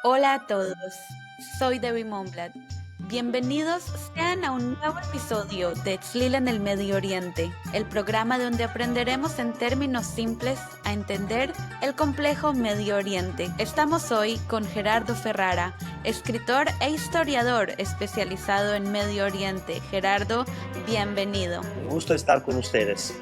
Hola a todos, soy Debbie Monblad. Bienvenidos sean a un nuevo episodio de Tzlil en el Medio Oriente, el programa donde aprenderemos en términos simples a entender el complejo Medio Oriente. Estamos hoy con Gerardo Ferrara, escritor e historiador especializado en Medio Oriente. Gerardo, bienvenido. Un gusto estar con ustedes.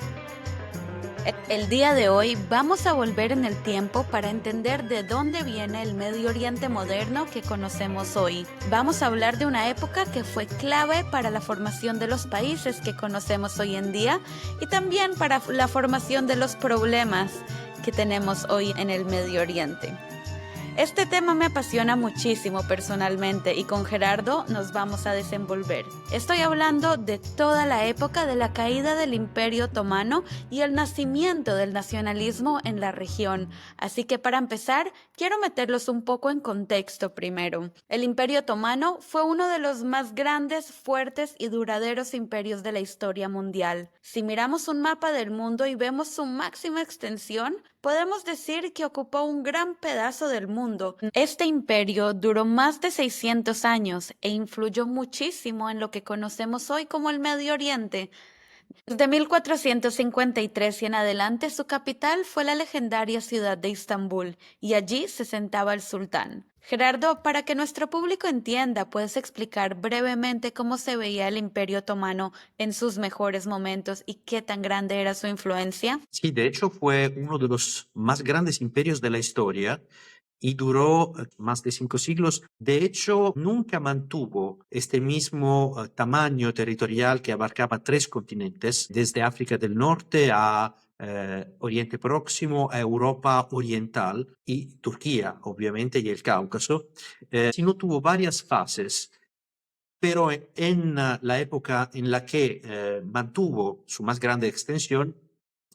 El día de hoy vamos a volver en el tiempo para entender de dónde viene el Medio Oriente moderno que conocemos hoy. Vamos a hablar de una época que fue clave para la formación de los países que conocemos hoy en día y también para la formación de los problemas que tenemos hoy en el Medio Oriente. Este tema me apasiona muchísimo personalmente y con Gerardo nos vamos a desenvolver. Estoy hablando de toda la época de la caída del Imperio Otomano y el nacimiento del nacionalismo en la región. Así que para empezar, quiero meterlos un poco en contexto primero. El Imperio Otomano fue uno de los más grandes, fuertes y duraderos imperios de la historia mundial. Si miramos un mapa del mundo y vemos su máxima extensión, podemos decir que ocupó un gran pedazo del mundo. Este imperio duró más de 600 años e influyó muchísimo en lo que conocemos hoy como el Medio Oriente. Desde 1453 y en adelante, su capital fue la legendaria ciudad de Istambul, y allí se sentaba el sultán. Gerardo, para que nuestro público entienda, ¿puedes explicar brevemente cómo se veía el Imperio Otomano en sus mejores momentos y qué tan grande era su influencia? Sí, de hecho fue uno de los más grandes imperios de la historia y duró más de 5 siglos. De hecho, nunca mantuvo este mismo tamaño territorial que abarcaba 3 continentes, desde África del Norte a Oriente Próximo, a Europa Oriental y Turquía, obviamente, y el Cáucaso, sino tuvo varias fases. Pero en la época en la que mantuvo su más grande extensión,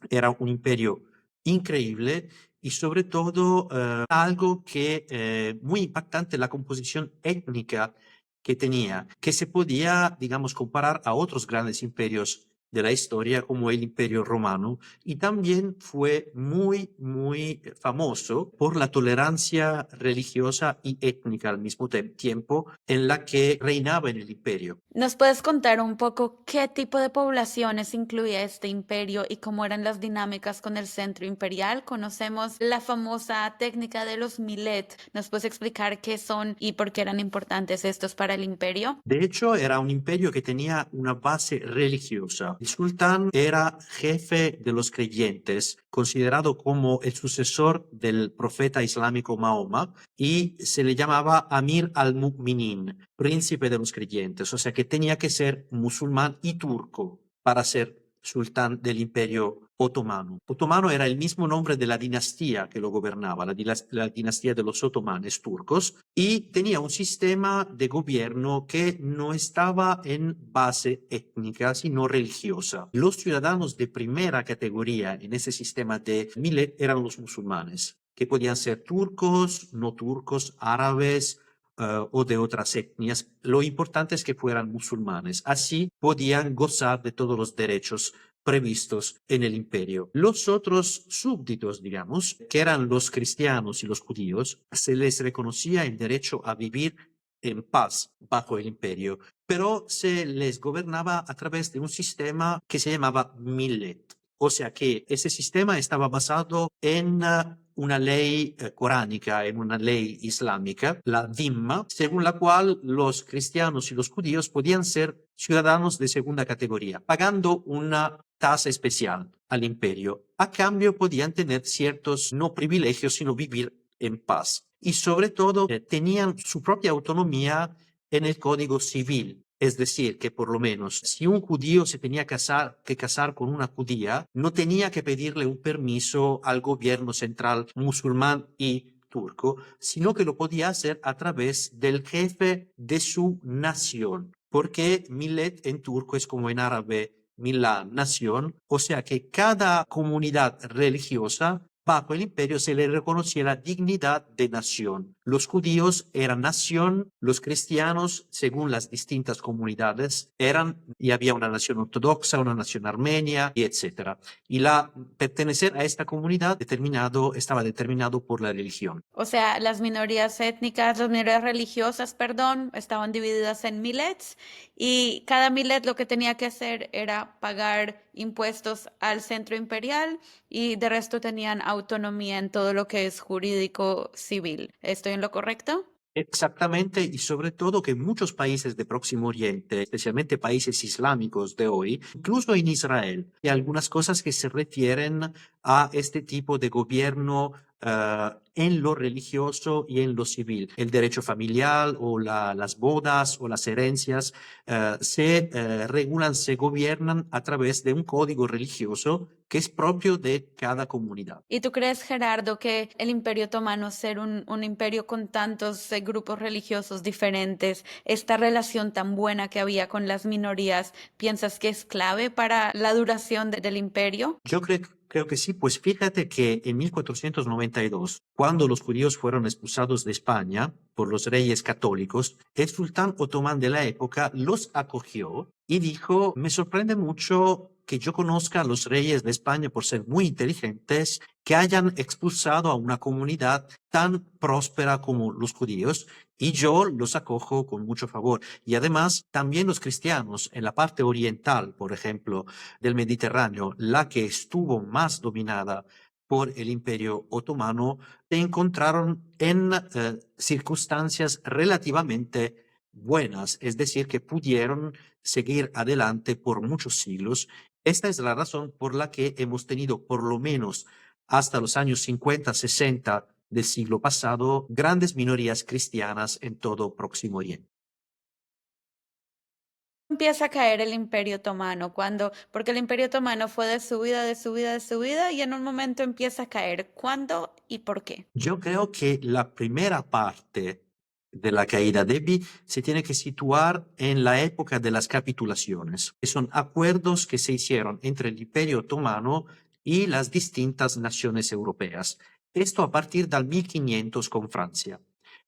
era un imperio increíble y sobre todo algo que muy impactante, la composición étnica que tenía, que se podía, digamos, comparar a otros grandes imperios de la historia como el Imperio Romano, y también fue muy famoso por la tolerancia religiosa y étnica al mismo tiempo en la que reinaba en el imperio. ¿Nos puedes contar un poco qué tipo de poblaciones incluía este imperio y cómo eran las dinámicas con el centro imperial? Conocemos la famosa técnica de los millet. ¿Nos puedes explicar qué son y por qué eran importantes estos para el imperio? De hecho, era un imperio que tenía una base religiosa. El sultán era jefe de los creyentes, considerado como el sucesor del profeta islámico Mahoma, y se le llamaba Amir al-Mu'minin, príncipe de los creyentes, o sea que tenía que ser musulmán y turco para ser sultán del imperio otomano. Otomano era el mismo nombre de la dinastía que lo gobernaba, la dinastía de los otomanes turcos, y tenía un sistema de gobierno que no estaba en base étnica, sino religiosa. Los ciudadanos de primera categoría en ese sistema de millet eran los musulmanes, que podían ser turcos, no turcos, árabes, o de otras etnias. Lo importante es que fueran musulmanes. Así podían gozar de todos los derechos previstos en el imperio. Los otros súbditos, digamos, que eran los cristianos y los judíos, se les reconocía el derecho a vivir en paz bajo el imperio, pero se les gobernaba a través de un sistema que se llamaba millet. O sea que ese sistema estaba basado en una ley coránica, en una ley islámica, la dhimma, según la cual los cristianos y los judíos podían ser ciudadanos de segunda categoría, pagando una tasa especial al imperio. A cambio podían tener ciertos no privilegios, sino vivir en paz. Y sobre todo tenían su propia autonomía en el Código Civil. Es decir, que por lo menos si un judío se tenía que casar con una judía, no tenía que pedirle un permiso al gobierno central musulmán y turco, sino que lo podía hacer a través del jefe de su nación, porque millet en turco es como en árabe milá, nación, o sea que cada comunidad religiosa bajo el imperio se le reconocía la dignidad de nación. Los judíos eran nación, los cristianos, según las distintas comunidades, eran, y había una nación ortodoxa, una nación armenia, y etcétera. Y pertenecer a esta comunidad estaba determinado por la religión. O sea, las minorías étnicas, las minorías religiosas, perdón, estaban divididas en millets y cada millet lo que tenía que hacer era pagar impuestos al centro imperial y de resto tenían autonomía en todo lo que es jurídico civil. ¿Estoy en lo correcto? Exactamente, y sobre todo que muchos países de Próximo Oriente, especialmente países islámicos de hoy, incluso en Israel, hay algunas cosas que se refieren a este tipo de gobierno en lo religioso y en lo civil. El derecho familiar o las bodas o las herencias se regulan, se gobiernan a través de un código religioso que es propio de cada comunidad. ¿Y tú crees, Gerardo, que el Imperio Otomano, ser un imperio con tantos grupos religiosos diferentes, esta relación tan buena que había con las minorías, piensas que es clave para la duración del imperio? Yo creo que sí, pues fíjate que en 1492, cuando los judíos fueron expulsados de España por los reyes católicos, el sultán otomán de la época los acogió y dijo, me sorprende mucho que yo conozca a los reyes de España por ser muy inteligentes, que hayan expulsado a una comunidad tan próspera como los judíos, y yo los acojo con mucho favor. Y además, también los cristianos en la parte oriental, por ejemplo, del Mediterráneo, la que estuvo más dominada por el Imperio Otomano, se encontraron en circunstancias relativamente buenas, es decir, que pudieron seguir adelante por muchos siglos. Esta es la razón por la que hemos tenido, por lo menos hasta los años 50, 60 del siglo pasado, grandes minorías cristianas en todo Próximo Oriente. Empieza a caer el Imperio Otomano, porque el Imperio Otomano fue de subida, de subida, de subida, y en un momento empieza a caer. ¿Cuándo y por qué? Yo creo que la primera parte de la caída de Ebi se tiene que situar en la época de las capitulaciones, que son acuerdos que se hicieron entre el Imperio Otomano y las distintas naciones europeas. Esto a partir del 1500 con Francia.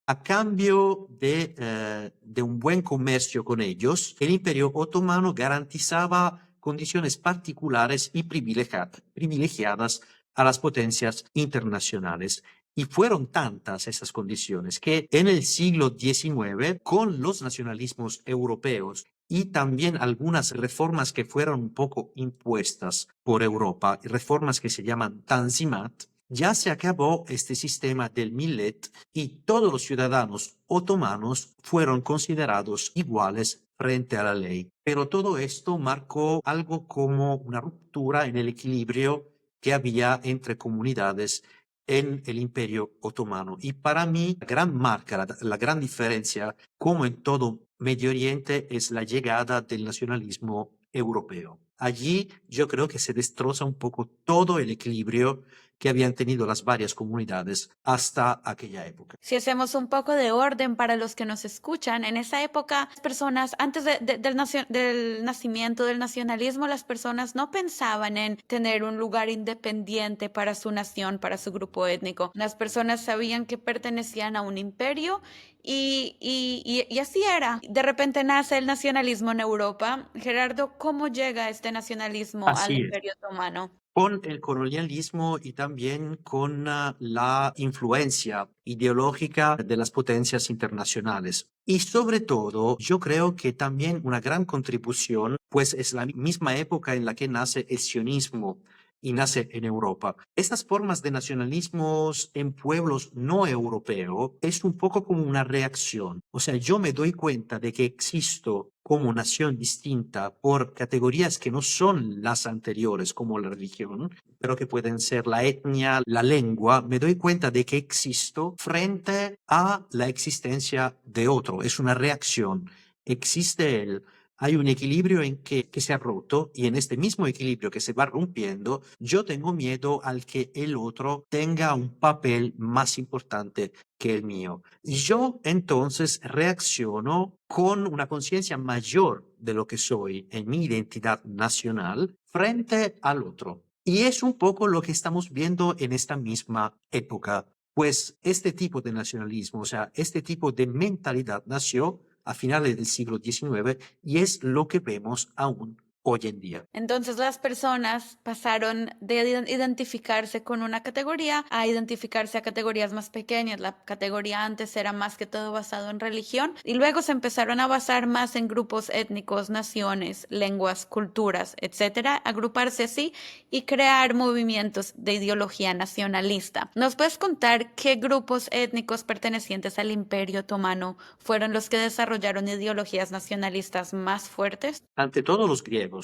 A cambio de un buen comercio con ellos, el Imperio Otomano garantizaba condiciones particulares y privilegiadas a las potencias internacionales. Y fueron tantas esas condiciones que en el siglo XIX, con los nacionalismos europeos y también algunas reformas que fueron un poco impuestas por Europa, reformas que se llaman Tanzimat, ya se acabó este sistema del millet y todos los ciudadanos otomanos fueron considerados iguales frente a la ley. Pero todo esto marcó algo como una ruptura en el equilibrio que había entre comunidades en el Imperio Otomano. Y para mí, la gran marca, la gran diferencia, como en todo Medio Oriente, es la llegada del nacionalismo europeo. Allí yo creo que se destroza un poco todo el equilibrio que habían tenido las varias comunidades hasta aquella época. Si hacemos un poco de orden para los que nos escuchan, en esa época, las personas, antes del nacimiento del nacionalismo, las personas no pensaban en tener un lugar independiente para su nación, para su grupo étnico. Las personas sabían que pertenecían a un imperio y así era. De repente nace el nacionalismo en Europa. Gerardo, ¿cómo llega este nacionalismo al Así es. Imperio Otomano? Con el colonialismo y también con la influencia ideológica de las potencias internacionales. Y sobre todo, yo creo que también una gran contribución, pues es la misma época en la que nace el sionismo y nace en Europa. Estas formas de nacionalismos en pueblos no europeos es un poco como una reacción. O sea, yo me doy cuenta de que existo como nación distinta por categorías que no son las anteriores, como la religión, pero que pueden ser la etnia, la lengua. Me doy cuenta de que existo frente a la existencia de otro. Es una reacción. Existe él. Hay un equilibrio que se ha roto y en este mismo equilibrio que se va rompiendo, yo tengo miedo al que el otro tenga un papel más importante que el mío. Y yo entonces reacciono con una conciencia mayor de lo que soy en mi identidad nacional frente al otro. Y es un poco lo que estamos viendo en esta misma época. Pues este tipo de nacionalismo, o sea, este tipo de mentalidad nació a finales del siglo XIX y es lo que vemos aún hoy en día. Entonces las personas pasaron de identificarse con una categoría a identificarse a categorías más pequeñas. La categoría antes era más que todo basado en religión y luego se empezaron a basar más en grupos étnicos, naciones, lenguas, culturas, etcétera, agruparse así y crear movimientos de ideología nacionalista. ¿Nos puedes contar qué grupos étnicos pertenecientes al Imperio Otomano fueron los que desarrollaron ideologías nacionalistas más fuertes? Ante todo los griegos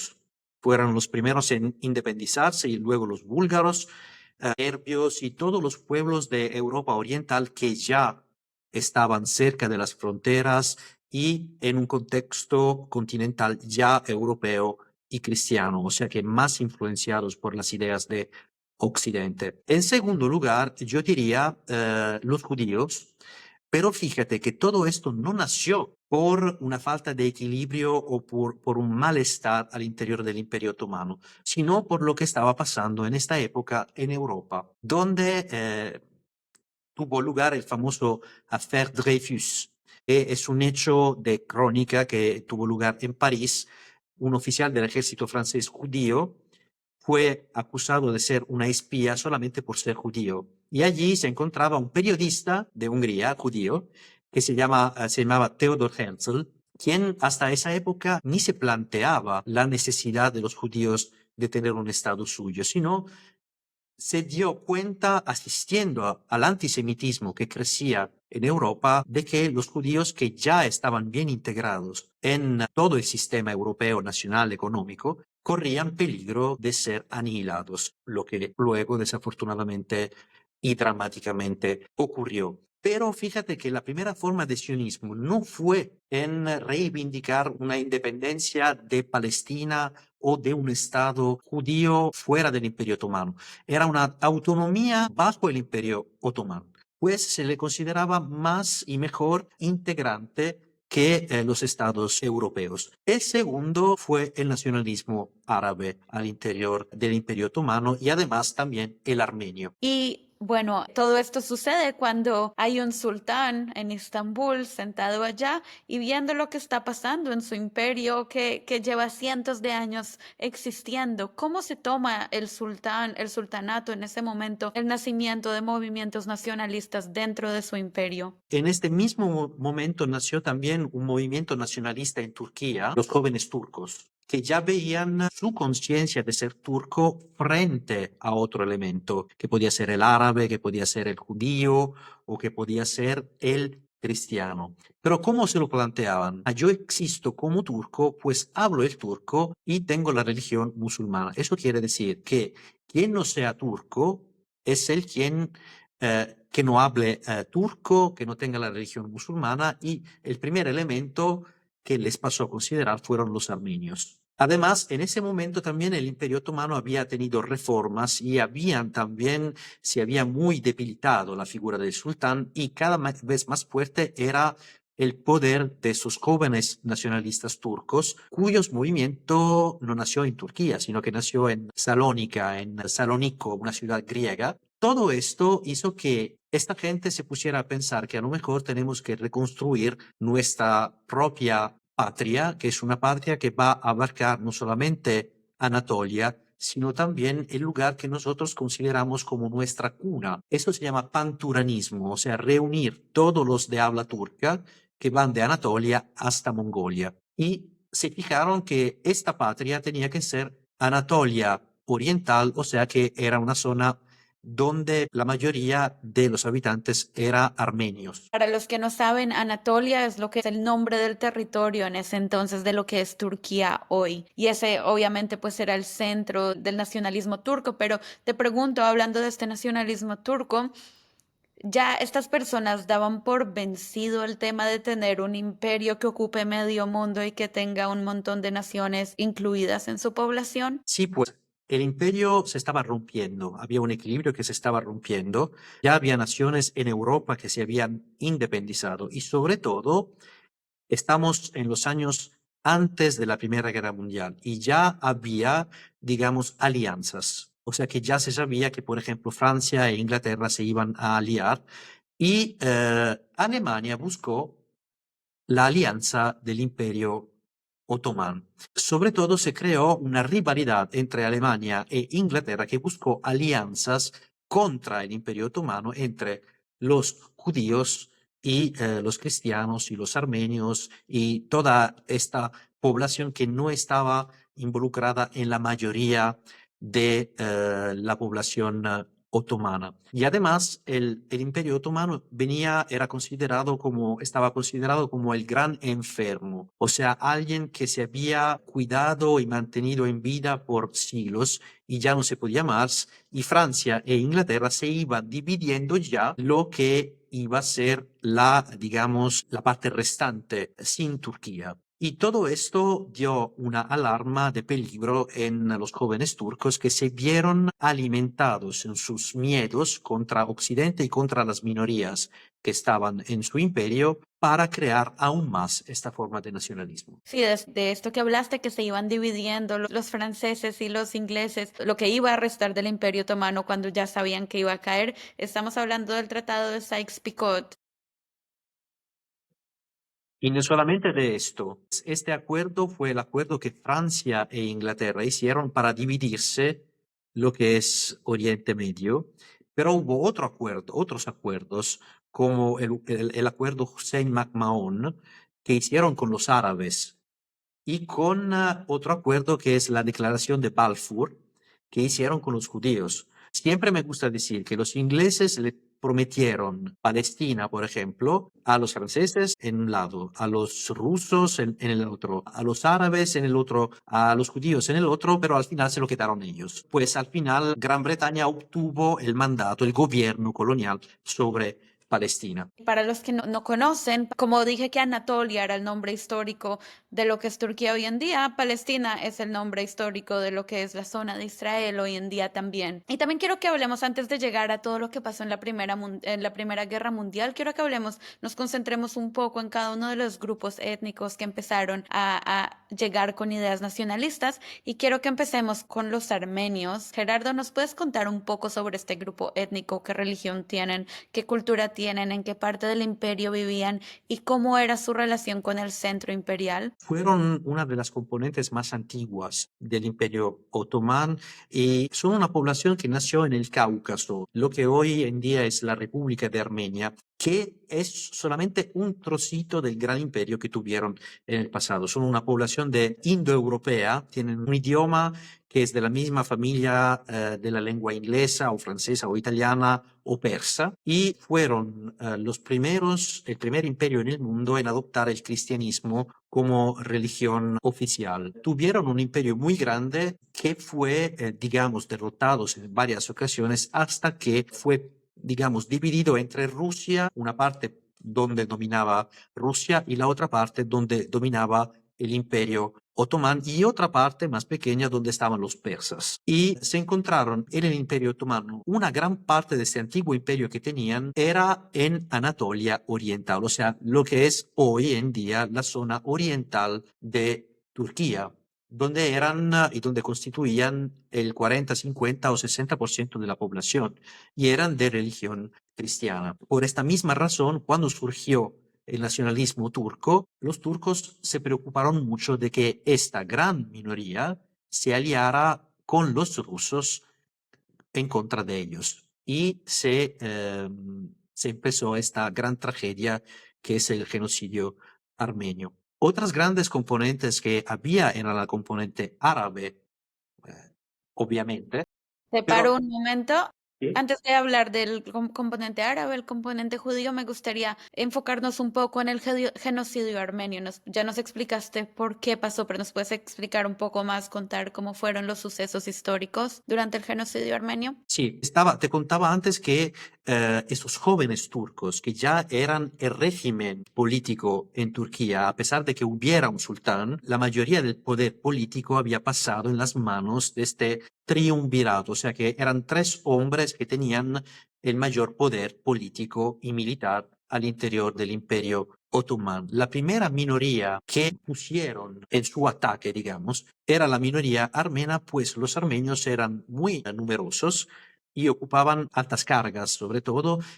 fueron los primeros en independizarse y luego los búlgaros, serbios y todos los pueblos de Europa Oriental que ya estaban cerca de las fronteras y en un contexto continental ya europeo y cristiano, o sea que más influenciados por las ideas de Occidente. En segundo lugar, yo diría los judíos, pero fíjate que todo esto no nació por una falta de equilibrio o por un malestar al interior del Imperio Otomano, sino por lo que estaba pasando en esta época en Europa, donde tuvo lugar el famoso Affaire Dreyfus, que es un hecho de crónica que tuvo lugar en París. Un oficial del ejército francés judío fue acusado de ser una espía solamente por ser judío. Y allí se encontraba un periodista de Hungría, judío, que se llamaba Theodor Herzl, quien hasta esa época ni se planteaba la necesidad de los judíos de tener un Estado suyo, sino se dio cuenta, asistiendo al antisemitismo que crecía en Europa, de que los judíos que ya estaban bien integrados en todo el sistema europeo nacional económico, corrían peligro de ser aniquilados, lo que luego desafortunadamente y dramáticamente ocurrió. Pero fíjate que la primera forma de sionismo no fue en reivindicar una independencia de Palestina o de un Estado judío fuera del Imperio Otomano. Era una autonomía bajo el Imperio Otomano, pues se le consideraba más y mejor integrante que los estados europeos. El segundo fue el nacionalismo árabe al interior del Imperio Otomano y además también el armenio. Y bueno, todo esto sucede cuando hay un sultán en Estambul sentado allá y viendo lo que está pasando en su imperio que lleva cientos de años existiendo. ¿Cómo se toma el sultán, el sultanato en ese momento, el nacimiento de movimientos nacionalistas dentro de su imperio? En este mismo momento nació también un movimiento nacionalista en Turquía, los jóvenes turcos, que ya veían su conciencia de ser turco frente a otro elemento, que podía ser el árabe, que podía ser el judío o que podía ser el cristiano. Pero ¿cómo se lo planteaban? Ah, yo existo como turco, pues hablo el turco y tengo la religión musulmana. Eso quiere decir que quien no sea turco es el quien que no hable turco, que no tenga la religión musulmana, y el primer elemento que les pasó a considerar fueron los armenios. Además, en ese momento también el Imperio Otomano había tenido reformas y se había muy debilitado la figura del sultán y cada vez más fuerte era el poder de esos jóvenes nacionalistas turcos, cuyos movimiento no nació en Turquía, sino que nació en Salónica, en Salónico, una ciudad griega. Todo esto hizo que esta gente se pusiera a pensar que a lo mejor tenemos que reconstruir nuestra propia patria, que es una patria que va a abarcar no solamente Anatolia, sino también el lugar que nosotros consideramos como nuestra cuna. Eso se llama panturanismo, o sea, reunir todos los de habla turca que van de Anatolia hasta Mongolia. Y se fijaron que esta patria tenía que ser Anatolia Oriental, o sea que era una zona donde la mayoría de los habitantes eran armenios. Para los que no saben, Anatolia es lo que es el nombre del territorio en ese entonces de lo que es Turquía hoy. Y ese obviamente pues era el centro del nacionalismo turco, pero te pregunto, hablando de este nacionalismo turco, ya estas personas daban por vencido el tema de tener un imperio que ocupe medio mundo y que tenga un montón de naciones incluidas en su población. Sí, pues el imperio se estaba rompiendo, había un equilibrio que se estaba rompiendo, ya había naciones en Europa que se habían independizado y sobre todo estamos en los años antes de la Primera Guerra Mundial y ya había, digamos, alianzas. O sea que ya se sabía que, por ejemplo, Francia e Inglaterra se iban a aliar y Alemania buscó la alianza del Imperio Otomano. Sobre todo se creó una rivalidad entre Alemania e Inglaterra que buscó alianzas contra el Imperio Otomano entre los judíos y los cristianos y los armenios y toda esta población que no estaba involucrada en la mayoría de la población otomana. Y además el Imperio Otomano estaba considerado como el gran enfermo, o sea, alguien que se había cuidado y mantenido en vida por siglos y ya no se podía más, y Francia e Inglaterra se iban dividiendo ya lo que iba a ser digamos, la parte restante sin Turquía. Y todo esto dio una alarma de peligro en los jóvenes turcos que se vieron alimentados en sus miedos contra Occidente y contra las minorías que estaban en su imperio para crear aún más esta forma de nacionalismo. Sí, de esto que hablaste, que se iban dividiendo los franceses y los ingleses, lo que iba a restar del Imperio Otomano cuando ya sabían que iba a caer. Estamos hablando del Tratado de Sykes-Picot. Y no solamente de esto, este acuerdo fue el acuerdo que Francia e Inglaterra hicieron para dividirse lo que es Oriente Medio, pero hubo otros acuerdos, como el acuerdo Hussein-McMahon, que hicieron con los árabes y con otro acuerdo que es la Declaración de Balfour, que hicieron con los judíos. Siempre me gusta decir que los ingleses le prometieron Palestina, por ejemplo, a los franceses en un lado, a los rusos en el otro, a los árabes en el otro, a los judíos en el otro, pero al final se lo quedaron ellos. Pues al final Gran Bretaña obtuvo el mandato, el gobierno colonial sobre Palestina. Para los que no conocen, como dije que Anatolia era el nombre histórico de lo que es Turquía hoy en día, Palestina es el nombre histórico de lo que es la zona de Israel hoy en día también. Y también quiero que hablemos, antes de llegar a todo lo que pasó en en la Primera Guerra Mundial, quiero que hablemos, nos concentremos un poco en cada uno de los grupos étnicos que empezaron a llegar con ideas nacionalistas, y quiero que empecemos con los armenios. Gerardo, ¿nos puedes contar un poco sobre este grupo étnico? ¿Qué religión tienen? ¿Qué cultura tienen? ¿En qué parte del imperio vivían? ¿Y cómo era su relación con el centro imperial? Fueron una de las componentes más antiguas del Imperio Otomán y son una población que nació en el Cáucaso, lo que hoy en día es la República de Armenia, que es solamente un trocito del gran imperio que tuvieron en el pasado. Son una población de indoeuropea, tienen un idioma que es de la misma familia de la lengua inglesa o francesa o italiana o persa, y fueron el primer imperio en el mundo en adoptar el cristianismo como religión oficial. Tuvieron un imperio muy grande que fue, digamos, derrotado en varias ocasiones hasta que fue, digamos, dividido entre Rusia, una parte donde dominaba Rusia y la otra parte donde dominaba el imperio otomán y otra parte más pequeña donde estaban los persas. Y se encontraron en el imperio otomano una gran parte de este antiguo imperio que tenían era en Anatolia Oriental, o sea, lo que es hoy en día la zona oriental de Turquía, donde eran y donde constituían el 40, 50 o 60% de la población y eran de religión cristiana. Por esta misma razón, cuando surgió el nacionalismo turco, los turcos se preocuparon mucho de que esta gran minoría se aliara con los rusos en contra de ellos. Y se empezó esta gran tragedia que es el genocidio armenio. Otras grandes componentes que había eran la componente árabe, obviamente, Te pero paro un momento. sí. Antes de hablar del componente árabe, el componente judío, me gustaría enfocarnos un poco en el genocidio armenio. Ya nos explicaste por qué pasó, pero nos puedes explicar un poco más, contar cómo fueron los sucesos históricos durante el genocidio armenio. Sí, te contaba antes que esos jóvenes turcos que ya eran el régimen político en Turquía, a pesar de que hubiera un sultán, la mayoría del poder político había pasado en las manos de este triunvirato, o sea que eran tres hombres que tenían el mayor poder político y militar al interior del Imperio Otomano. La primera minoría que pusieron en su ataque, digamos, era la minoría armena, pues los armenios eran muy numerosos y ocupaban altas cargas,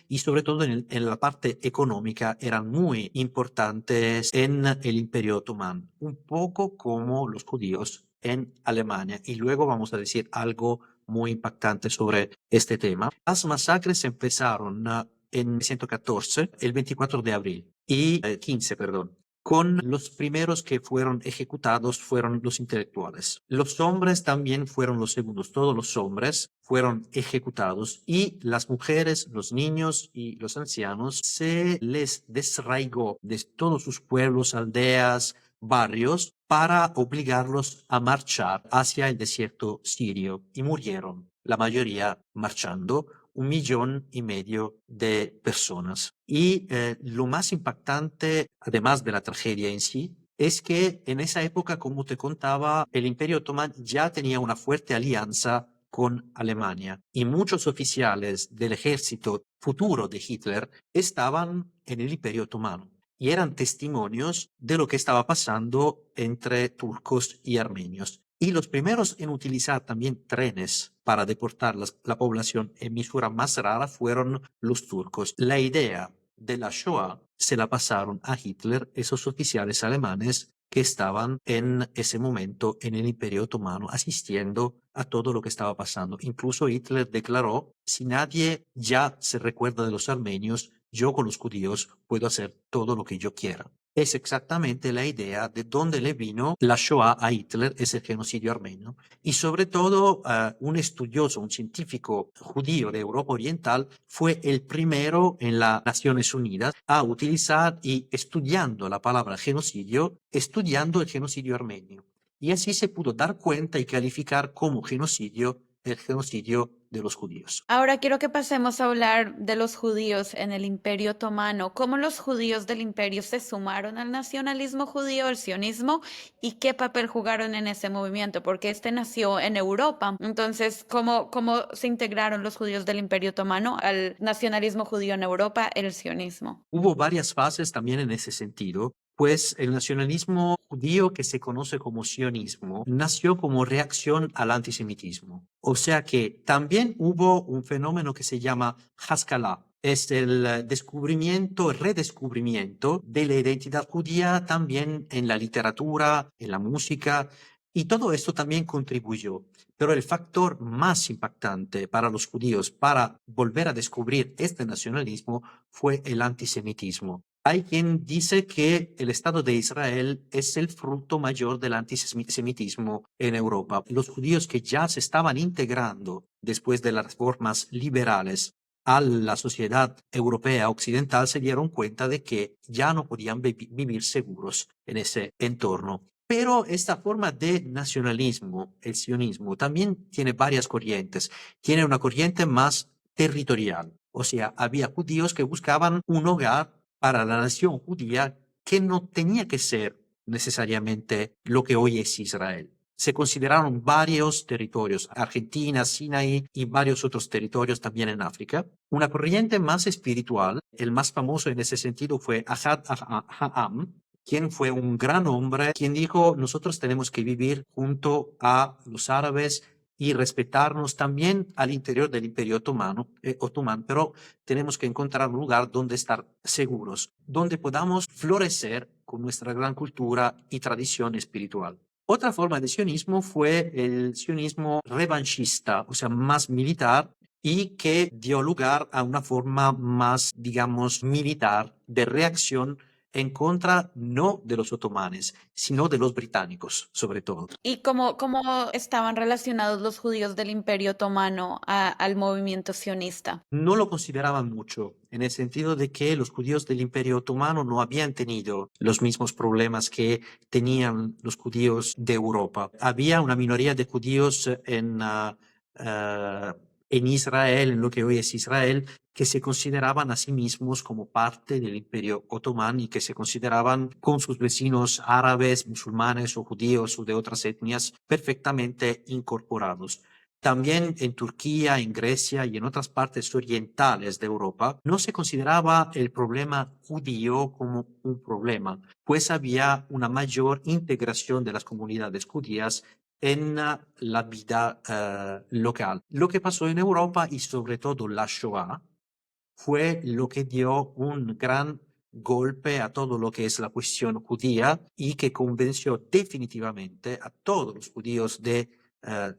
y sobre todo en la parte económica eran muy importantes en el Imperio Otomano, un poco como los judíos en Alemania. Y luego vamos a decir algo muy impactante sobre este tema. Las masacres empezaron en 114, el 24 de abril, y 15, perdón. Con los primeros que fueron ejecutados fueron los intelectuales. Los hombres también fueron los segundos. Todos los hombres fueron ejecutados y las mujeres, los niños y los ancianos se les desraigó de todos sus pueblos, aldeas, barrios para obligarlos a marchar hacia el desierto sirio y murieron, la mayoría marchando, 1,5 millones de personas. Y lo más impactante, además de la tragedia en sí, es que en esa época, como te contaba, el Imperio Otomano ya tenía una fuerte alianza con Alemania y muchos oficiales del ejército futuro de Hitler estaban en el Imperio Otomano y eran testimonios de lo que estaba pasando entre turcos y armenios. Y los primeros en utilizar también trenes para deportar la población en misura más rara fueron los turcos. La idea de la Shoah se la pasaron a Hitler, esos oficiales alemanes que estaban en ese momento en el Imperio Otomano asistiendo a todo lo que estaba pasando. Incluso Hitler declaró, si nadie ya se recuerda de los armenios, yo con los judíos puedo hacer todo lo que yo quiera. Es exactamente la idea de dónde le vino la Shoah a Hitler, es el genocidio armenio. Y sobre todo, un estudioso, un científico judío de Europa Oriental, fue el primero en las Naciones Unidas a utilizar y estudiando la palabra genocidio, estudiando el genocidio armenio. Y así se pudo dar cuenta y calificar como genocidio el genocidio de los judíos. Ahora quiero que pasemos a hablar de los judíos en el Imperio Otomano, cómo los judíos del imperio se sumaron al nacionalismo judío, al sionismo, y qué papel jugaron en ese movimiento, porque este nació en Europa. Entonces, ¿cómo se integraron los judíos del Imperio Otomano al nacionalismo judío en Europa, el sionismo? Hubo varias fases también en ese sentido, pues el nacionalismo judío que se conoce como sionismo nació como reacción al antisemitismo. O sea que también hubo un fenómeno que se llama Haskalah. Es el descubrimiento, el redescubrimiento de la identidad judía también en la literatura, en la música, y todo esto también contribuyó. Pero el factor más impactante para los judíos para volver a descubrir este nacionalismo fue el antisemitismo. Hay quien dice que el Estado de Israel es el fruto mayor del antisemitismo en Europa. Los judíos que ya se estaban integrando después de las reformas liberales a la sociedad europea occidental se dieron cuenta de que ya no podían vivir seguros en ese entorno. Pero esta forma de nacionalismo, el sionismo, también tiene varias corrientes. Tiene una corriente más territorial. O sea, había judíos que buscaban un hogar para la nación judía que no tenía que ser necesariamente lo que hoy es Israel. Se consideraron varios territorios, Argentina, Sinaí y varios otros territorios también en África. Una corriente más espiritual, el más famoso en ese sentido fue Ahad Ha'am, quien fue un gran hombre, quien dijo, nosotros tenemos que vivir junto a los árabes y respetarnos también al interior del Imperio Otomano, pero tenemos que encontrar un lugar donde estar seguros, donde podamos florecer con nuestra gran cultura y tradición espiritual. Otra forma de sionismo fue el sionismo revanchista, o sea, más militar, y que dio lugar a una forma más, digamos, militar de reacción en contra no de los otomanes, sino de los británicos, sobre todo. ¿Y cómo estaban relacionados los judíos del Imperio Otomano al movimiento sionista? No lo consideraban mucho, en el sentido de que los judíos del Imperio Otomano no habían tenido los mismos problemas que tenían los judíos de Europa. Había una minoría de judíos en Israel, en lo que hoy es Israel, que se consideraban a sí mismos como parte del Imperio Otomano y que se consideraban con sus vecinos árabes, musulmanes o judíos o de otras etnias perfectamente incorporados. También en Turquía, en Grecia y en otras partes orientales de Europa no se consideraba el problema judío como un problema, pues había una mayor integración de las comunidades judías en la vida local. Lo que pasó en Europa y sobre todo la Shoah fue lo que dio un gran golpe a todo lo que es la cuestión judía y que convenció definitivamente a todos los judíos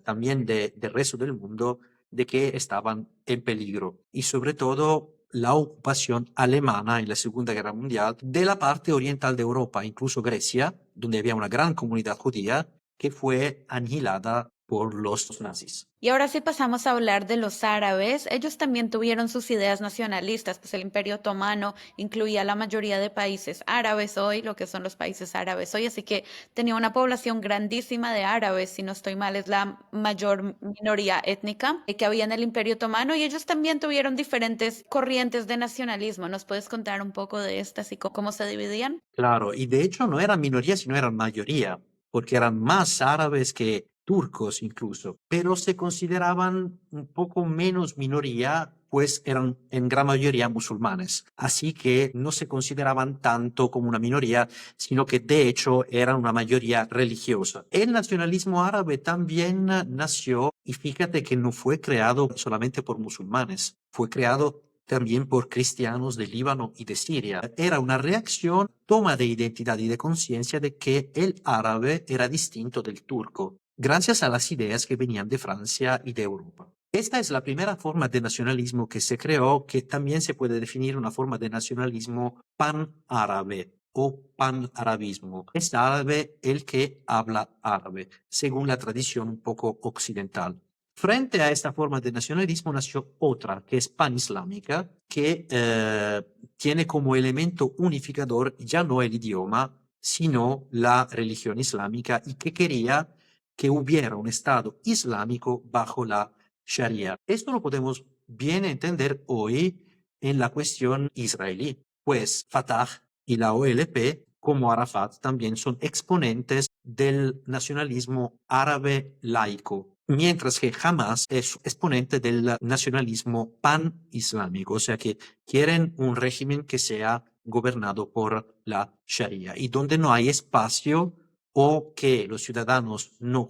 también del resto del mundo de que estaban en peligro. Y sobre todo la ocupación alemana en la Segunda Guerra Mundial de la parte oriental de Europa, incluso Grecia, donde había una gran comunidad judía, que fue anihilada por los nazis. Y ahora sí pasamos a hablar de los árabes. Ellos también tuvieron sus ideas nacionalistas, pues el Imperio Otomano incluía a la mayoría de países árabes hoy, lo que son los países árabes hoy, así que tenía una población grandísima de árabes, si no estoy mal, es la mayor minoría étnica que había en el Imperio Otomano y ellos también tuvieron diferentes corrientes de nacionalismo. ¿Nos puedes contar un poco de estas y cómo se dividían? Claro, y de hecho no eran minoría, sino eran mayoría, porque eran más árabes que turcos incluso, pero se consideraban un poco menos minoría, pues eran en gran mayoría musulmanes. Así que no se consideraban tanto como una minoría, sino que de hecho eran una mayoría religiosa. El nacionalismo árabe también nació, y fíjate que no fue creado solamente por musulmanes, fue creado también por cristianos de Líbano y de Siria. Era una reacción, toma de identidad y de conciencia de que el árabe era distinto del turco, gracias a las ideas que venían de Francia y de Europa. Esta es la primera forma de nacionalismo que se creó, que también se puede definir una forma de nacionalismo pan-árabe o pan-arabismo. Es árabe el que habla árabe, según la tradición un poco occidental. Frente a esta forma de nacionalismo nació otra, que es panislámica, que tiene como elemento unificador ya no el idioma, sino la religión islámica y que quería que hubiera un Estado islámico bajo la Sharia. Esto lo podemos bien entender hoy en la cuestión israelí, pues Fatah y la OLP, como Arafat, también son exponentes del nacionalismo árabe laico, mientras que Hamas es exponente del nacionalismo pan-islámico, o sea que quieren un régimen que sea gobernado por la Sharia y donde no hay espacio o que los ciudadanos no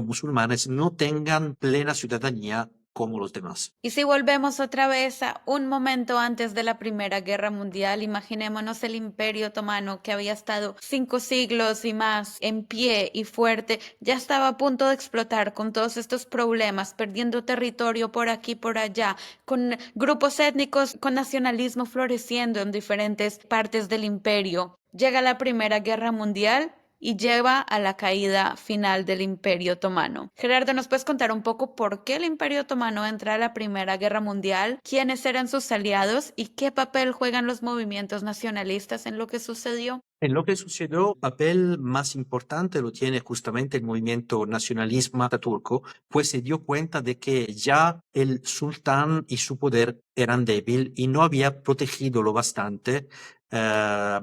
musulmanes no tengan plena ciudadanía como los demás. Y si volvemos otra vez a un momento antes de la Primera Guerra Mundial, imaginémonos el Imperio Otomano que había estado 5 siglos y más en pie y fuerte, ya estaba a punto de explotar con todos estos problemas, perdiendo territorio por aquí, por allá, con grupos étnicos, con nacionalismo floreciendo en diferentes partes del imperio. Llega la Primera Guerra Mundial y lleva a la caída final del Imperio Otomano. Gerardo, ¿nos puedes contar un poco por qué el Imperio Otomano entra a la Primera Guerra Mundial? ¿Quiénes eran sus aliados? ¿Y qué papel juegan los movimientos nacionalistas en lo que sucedió? En lo que sucedió, el papel más importante lo tiene justamente el movimiento nacionalismo turco, pues se dio cuenta de que ya el sultán y su poder eran débil y no había protegido lo bastante eh,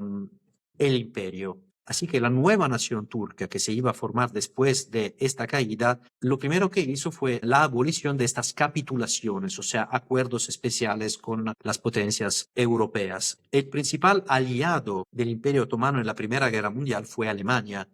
el imperio. Así que la nueva nación turca que se iba a formar después de esta caída, lo primero que hizo fue la abolición de estas capitulaciones, o sea, acuerdos especiales con las potencias europeas. El principal aliado del Imperio Otomano en la Primera Guerra Mundial fue Alemania.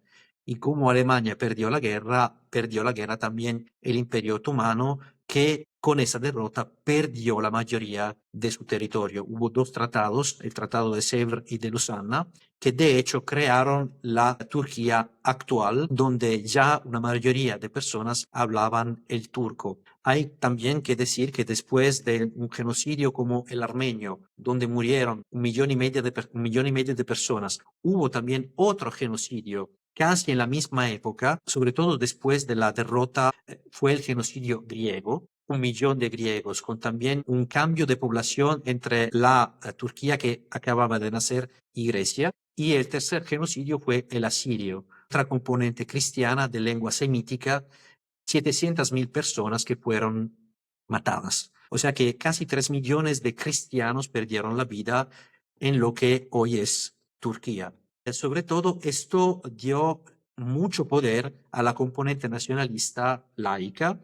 Y como Alemania perdió la guerra también el Imperio Otomano, que con esa derrota perdió la mayoría de su territorio. Hubo dos tratados, el Tratado de Sèvres y de Lausana, que de hecho crearon la Turquía actual, donde ya una mayoría de personas hablaban el turco. Hay también que decir que después de un genocidio como el armenio, donde murieron 1,5 millones de personas, hubo también otro genocidio casi en la misma época, sobre todo después de la derrota, fue el genocidio griego. 1 millón de griegos, con también un cambio de población entre la Turquía que acababa de nacer y Grecia. Y el tercer genocidio fue el asirio, otra componente cristiana de lengua semítica, 700.000 personas que fueron matadas. O sea que casi 3 millones de cristianos perdieron la vida en lo que hoy es Turquía. Sobre todo, esto dio mucho poder a la componente nacionalista laica,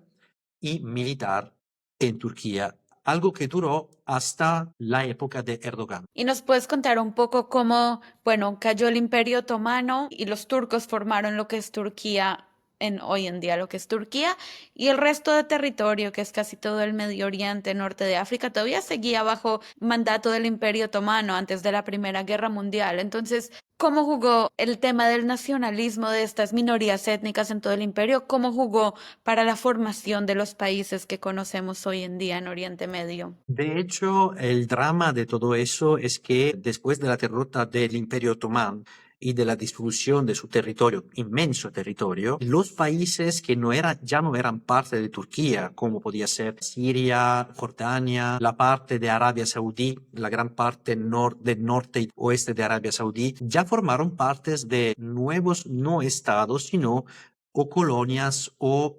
y militar en Turquía, algo que duró hasta la época de Erdogan. ¿Y nos puedes contar un poco cómo, bueno, cayó el Imperio Otomano y los turcos formaron lo que es Turquía en hoy en día, lo que es Turquía, y el resto de territorio, que es casi todo el Medio Oriente, norte de África, todavía seguía bajo mandato del Imperio Otomano antes de la Primera Guerra Mundial? Entonces, ¿cómo jugó el tema del nacionalismo de estas minorías étnicas en todo el imperio? ¿Cómo jugó para la formación de los países que conocemos hoy en día en Oriente Medio? De hecho, el drama de todo eso es que después de la derrota del Imperio Otomano y de la distribución de su territorio, inmenso territorio, los países que ya no eran parte de Turquía, como podía ser Siria, Jordania, la parte de Arabia Saudí, la gran parte del norte y oeste de Arabia Saudí, ya formaron partes de nuevos no estados, sino o colonias o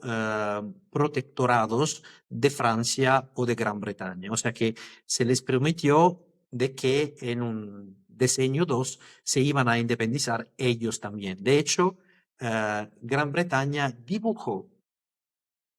protectorados de Francia o de Gran Bretaña. O sea que se les prometió de que en un decenio 2 se iban a independizar ellos también. De hecho, Gran Bretaña dibujó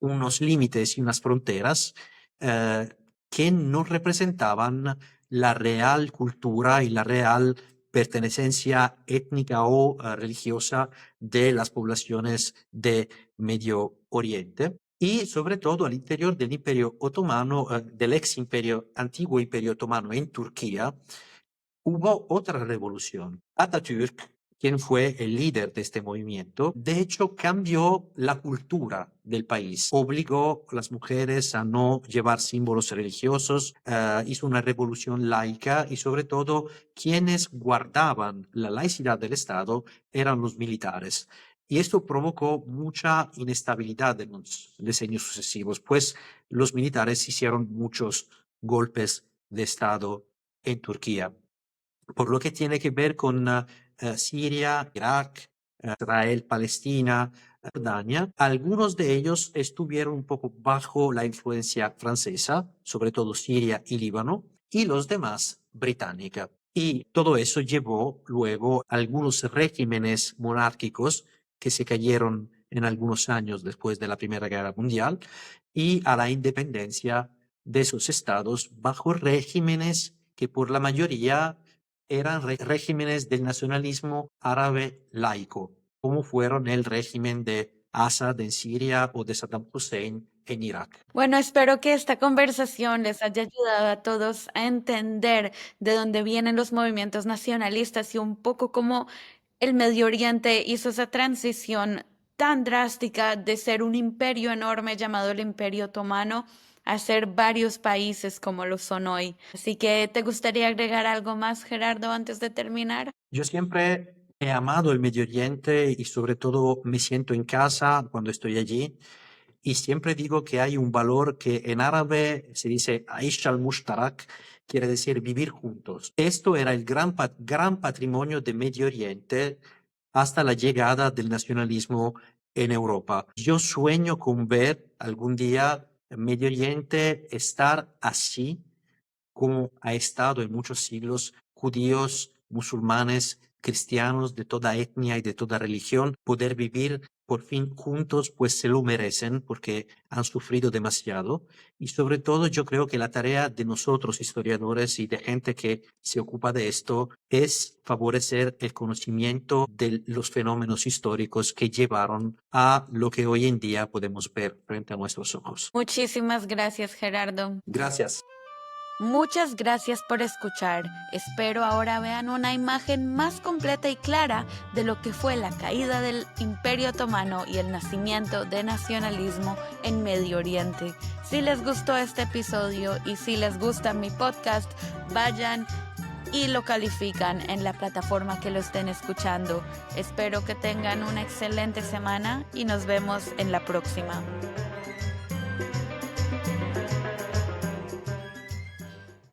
unos límites y unas fronteras eh, que no representaban la real cultura y la real pertenencia étnica o religiosa de las poblaciones de Medio Oriente. Y sobre todo al interior del Imperio Otomano, del ex imperio, antiguo Imperio Otomano en Turquía, hubo otra revolución. Atatürk, quien fue el líder de este movimiento, de hecho cambió la cultura del país, obligó a las mujeres a no llevar símbolos religiosos, hizo una revolución laica y sobre todo quienes guardaban la laicidad del Estado eran los militares. Y esto provocó mucha inestabilidad en los decenios sucesivos, pues los militares hicieron muchos golpes de Estado en Turquía. Por lo que tiene que ver con Siria, Irak, Israel, Palestina, Jordania, algunos de ellos estuvieron un poco bajo la influencia francesa, sobre todo Siria y Líbano, y los demás británica. Y todo eso llevó luego a algunos regímenes monárquicos que se cayeron en algunos años después de la Primera Guerra Mundial y a la independencia de esos estados bajo regímenes que por la mayoría eran regímenes del nacionalismo árabe laico, como fueron el régimen de Assad en Siria o de Saddam Hussein en Irak. Bueno, espero que esta conversación les haya ayudado a todos a entender de dónde vienen los movimientos nacionalistas y un poco cómo el Medio Oriente hizo esa transición tan drástica de ser un imperio enorme llamado el Imperio Otomano a ser varios países como lo son hoy. Así que, ¿te gustaría agregar algo más, Gerardo, antes de terminar? Yo siempre he amado el Medio Oriente y sobre todo me siento en casa cuando estoy allí. Y siempre digo que hay un valor que en árabe se dice Aish al-Mushtarak, quiere decir vivir juntos. Esto era el gran patrimonio de Medio Oriente hasta la llegada del nacionalismo en Europa. Yo sueño con ver algún día Medio Oriente estar así como ha estado en muchos siglos judíos, musulmanes, cristianos de toda etnia y de toda religión, poder vivir por fin juntos, pues se lo merecen porque han sufrido demasiado. Y sobre todo yo creo que la tarea de nosotros, historiadores y de gente que se ocupa de esto, es favorecer el conocimiento de los fenómenos históricos que llevaron a lo que hoy en día podemos ver frente a nuestros ojos. Muchísimas gracias, Gerardo. Gracias. Muchas gracias por escuchar. Espero ahora vean una imagen más completa y clara de lo que fue la caída del Imperio Otomano y el nacimiento de nacionalismo en Medio Oriente. Si les gustó este episodio y si les gusta mi podcast, vayan y lo califican en la plataforma que lo estén escuchando. Espero que tengan una excelente semana y nos vemos en la próxima.